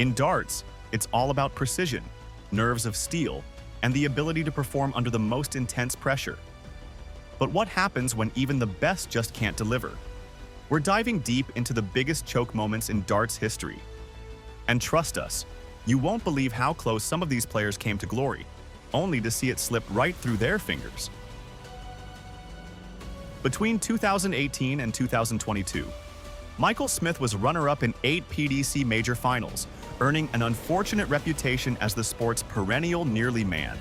In darts, it's all about precision, nerves of steel, and the ability to perform under the most intense pressure. But what happens when even the best just can't deliver? We're diving deep into the biggest choke moments in darts history. And trust us, you won't believe how close some of these players came to glory, only to see it slip right through their fingers. Between 2018 and 2022, Michael Smith was runner-up in 8 PDC major finals, earning an unfortunate reputation as the sport's perennial nearly man.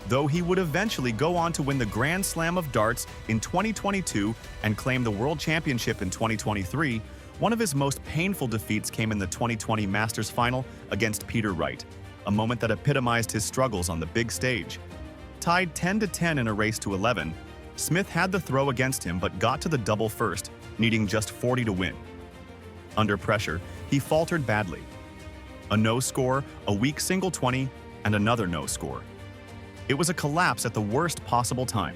Though he would eventually go on to win the Grand Slam of Darts in 2022 and claim the World Championship in 2023, one of his most painful defeats came in the 2020 Masters final against Peter Wright, a moment that epitomized his struggles on the big stage. Tied 10-10 in a race to 11, Smith had the throw against him but got to the double first, needing just 40 to win. Under pressure, he faltered badly. A no score, a weak single 20, and another no score. It was a collapse at the worst possible time.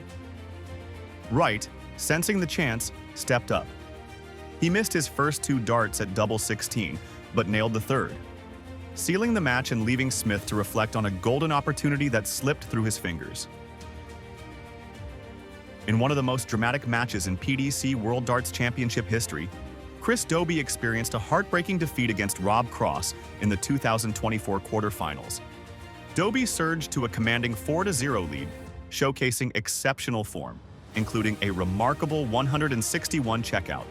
Wright, sensing the chance, stepped up. He missed his first 2 darts at double 16, but nailed the third, sealing the match and leaving Smith to reflect on a golden opportunity that slipped through his fingers. In one of the most dramatic matches in PDC World Darts Championship history, Chris Dobie experienced a heartbreaking defeat against Rob Cross in the 2024 quarterfinals. Dobie surged to a commanding 4-0 lead, showcasing exceptional form, including a remarkable 161 checkout.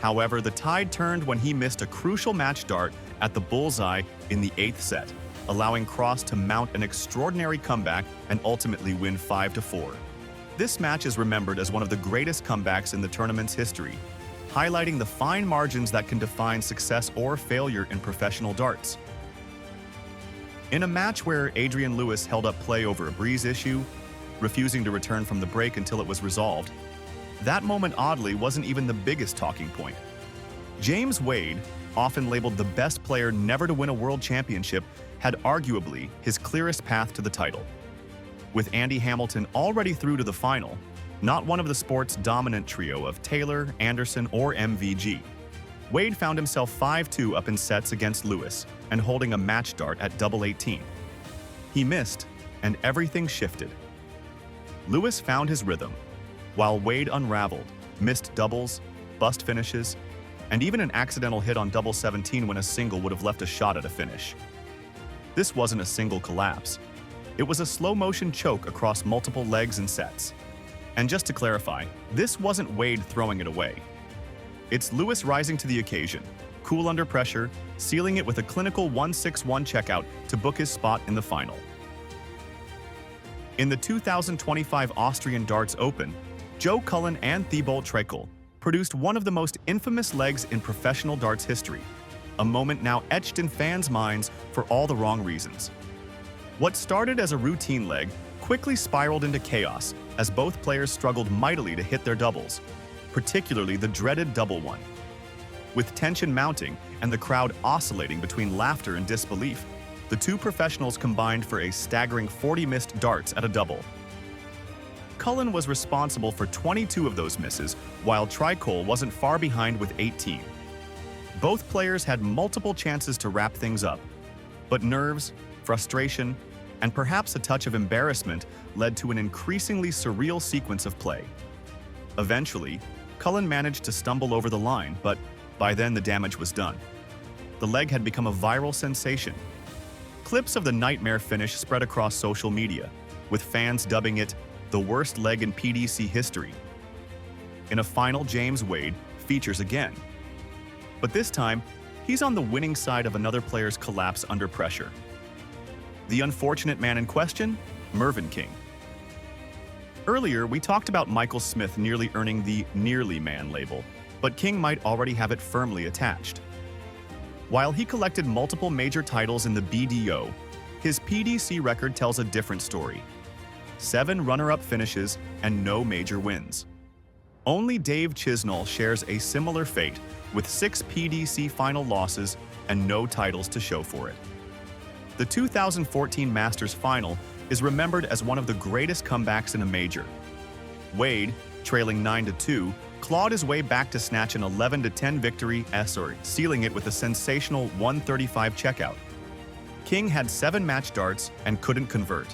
However, the tide turned when he missed a crucial match dart at the bullseye in the 8th set, allowing Cross to mount an extraordinary comeback and ultimately win 5-4. This match is remembered as one of the greatest comebacks in the tournament's history, highlighting the fine margins that can define success or failure in professional darts. In a match where Adrian Lewis held up play over a breeze issue, refusing to return from the break until it was resolved, that moment oddly wasn't even the biggest talking point. James Wade, often labeled the best player never to win a world championship, had arguably his clearest path to the title. With Andy Hamilton already through to the final, not one of the sport's dominant trio of Taylor, Anderson, or MVG, Wade found himself 5-2 up in sets against Lewis and holding a match dart at double 18. He missed, and everything shifted. Lewis found his rhythm, while Wade unraveled, missed doubles, bust finishes, and even an accidental hit on double 17 when a single would have left a shot at a finish. This wasn't a single collapse. It was a slow-motion choke across multiple legs and sets. And just to clarify, this wasn't Wade throwing it away. It's Lewis rising to the occasion, cool under pressure, sealing it with a clinical 161 checkout to book his spot in the final. In the 2025 Austrian Darts Open, Joe Cullen and Thibault Tréquel produced one of the most infamous legs in professional darts history, a moment now etched in fans' minds for all the wrong reasons. What started as a routine leg quickly spiraled into chaos as both players struggled mightily to hit their doubles, particularly the dreaded double one. With tension mounting and the crowd oscillating between laughter and disbelief, the two professionals combined for a staggering 40 missed darts at a double. Cullen was responsible for 22 of those misses, while Tréquel wasn't far behind with 18. Both players had multiple chances to wrap things up, but nerves, frustration, and perhaps a touch of embarrassment led to an increasingly surreal sequence of play. Eventually, Cullen managed to stumble over the line, but by then the damage was done. The leg had become a viral sensation. Clips of the nightmare finish spread across social media, with fans dubbing it the worst leg in PDC history. In a final, James Wade features again. But this time, he's on the winning side of another player's collapse under pressure. The unfortunate man in question? Mervyn King. Earlier, we talked about Michael Smith nearly earning the nearly man label, but King might already have it firmly attached. While he collected multiple major titles in the BDO, his PDC record tells a different story. 7 runner-up finishes and no major wins. Only Dave Chisnall shares a similar fate with 6 PDC final losses and no titles to show for it. The 2014 Masters final is remembered as one of the greatest comebacks in a major. Wade, trailing 9-2, clawed his way back to snatch an 11-10 victory, sealing it with a sensational 135 checkout. King had 7 match darts and couldn't convert.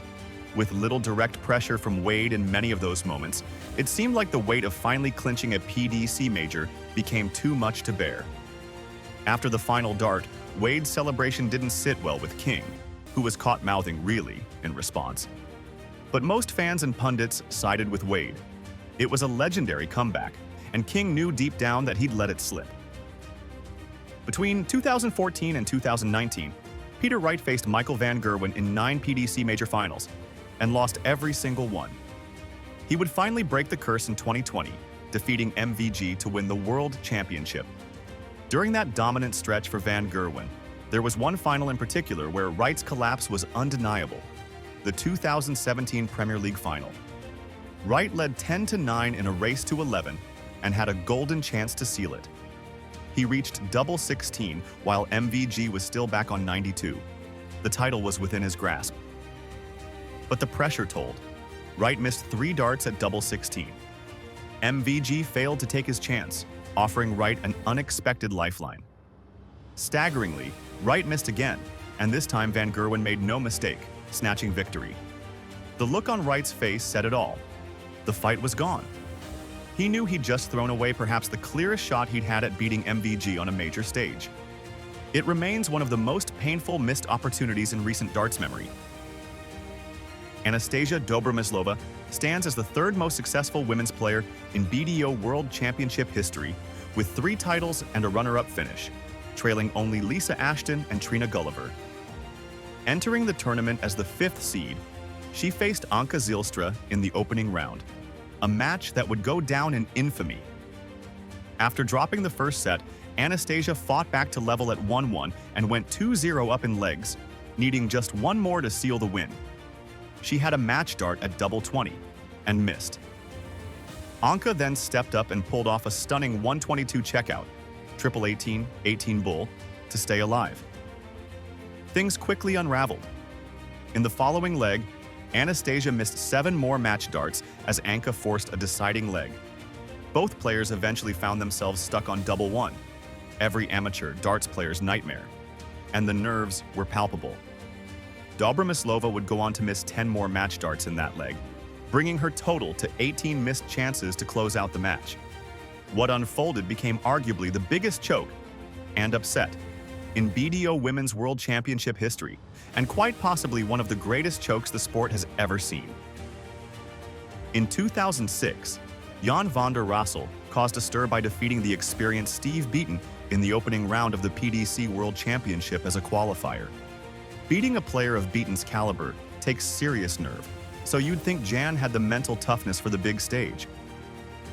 With little direct pressure from Wade in many of those moments, it seemed like the weight of finally clinching a PDC major became too much to bear. After the final dart, Wade's celebration didn't sit well with King, who was caught mouthing "really" in response. But most fans and pundits sided with Wade. It was a legendary comeback, and King knew deep down that he'd let it slip. Between 2014 and 2019, Peter Wright faced Michael Van Gerwen in 9 PDC major finals and lost every single one. He would finally break the curse in 2020, defeating MVG to win the World Championship. During that dominant stretch for Van Gerwen, there was one final in particular where Wright's collapse was undeniable: the 2017 Premier League final. Wright led 10-9 in a race to 11 and had a golden chance to seal it. He reached double 16 while MVG was still back on 92. The title was within his grasp. But the pressure told. Wright missed 3 darts at double 16. MVG failed to take his chance, offering Wright an unexpected lifeline. Staggeringly, Wright missed again, and this time Van Gerwen made no mistake, snatching victory. The look on Wright's face said it all. The fight was gone. He knew he'd just thrown away perhaps the clearest shot he'd had at beating MVG on a major stage. It remains one of the most painful missed opportunities in recent darts memory. Anastasia Dobromyslova stands as the 3rd most successful women's player in BDO World Championship history, with 3 titles and a runner-up finish, trailing only Lisa Ashton and Trina Gulliver. Entering the tournament as the 5th seed, she faced Anka Zylstra in the opening round, a match that would go down in infamy. After dropping the first set, Anastasia fought back to level at 1-1 and went 2-0 up in legs, needing just one more to seal the win. She had a match dart at double 20 and missed. Anka then stepped up and pulled off a stunning 122 checkout, triple 18, 18 bull, to stay alive. Things quickly unraveled. In the following leg, Anastasia missed 7 more match darts as Anka forced a deciding leg. Both players eventually found themselves stuck on double 1, every amateur darts player's nightmare, and the nerves were palpable. Dobromyslova would go on to miss 10 more match darts in that leg, bringing her total to 18 missed chances to close out the match. What unfolded became arguably the biggest choke and upset in BDO Women's World Championship history, and quite possibly one of the greatest chokes the sport has ever seen. In 2006, Jan van der Rassel caused a stir by defeating the experienced Steve Beaton in the opening round of the PDC World Championship as a qualifier. Beating a player of Beaton's caliber takes serious nerve, so you'd think Jan had the mental toughness for the big stage.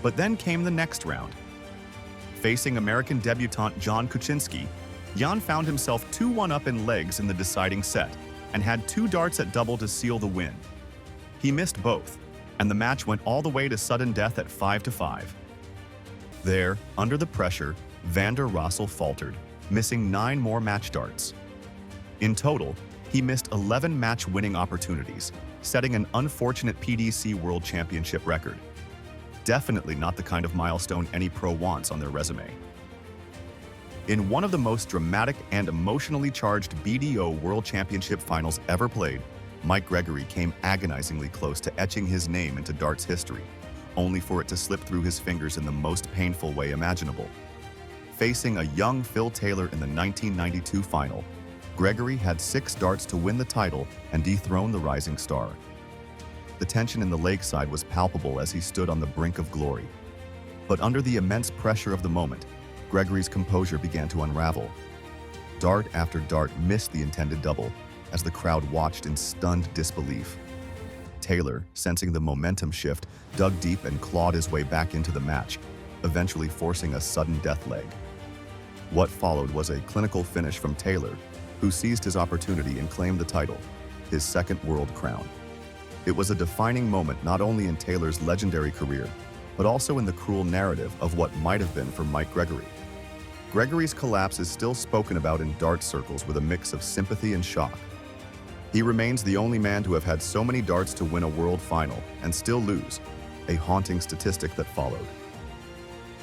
But then came the next round. Facing American debutante John Kuczynski, Jan found himself 2-1 up in legs in the deciding set and had 2 darts at double to seal the win. He missed both, and the match went all the way to sudden death at 5-5. There, under the pressure, van der Rassel faltered, missing 9 more match darts. In total, he missed 11 match-winning opportunities, setting an unfortunate PDC World Championship record. Definitely not the kind of milestone any pro wants on their resume. In one of the most dramatic and emotionally charged BDO World Championship finals ever played, Mike Gregory came agonizingly close to etching his name into darts history, only for it to slip through his fingers in the most painful way imaginable. Facing a young Phil Taylor in the 1992 final, Gregory had 6 darts to win the title and dethrone the rising star. The tension in the lakeside was palpable as he stood on the brink of glory. But under the immense pressure of the moment, Gregory's composure began to unravel. Dart after dart missed the intended double as the crowd watched in stunned disbelief. Taylor, sensing the momentum shift, dug deep and clawed his way back into the match, eventually forcing a sudden death leg. What followed was a clinical finish from Taylor, who seized his opportunity and claimed the title, his 2nd world crown. It was a defining moment not only in Taylor's legendary career, but also in the cruel narrative of what might have been for Mike Gregory. Gregory's collapse is still spoken about in darts circles with a mix of sympathy and shock. He remains the only man to have had so many darts to win a world final and still lose, a haunting statistic that followed.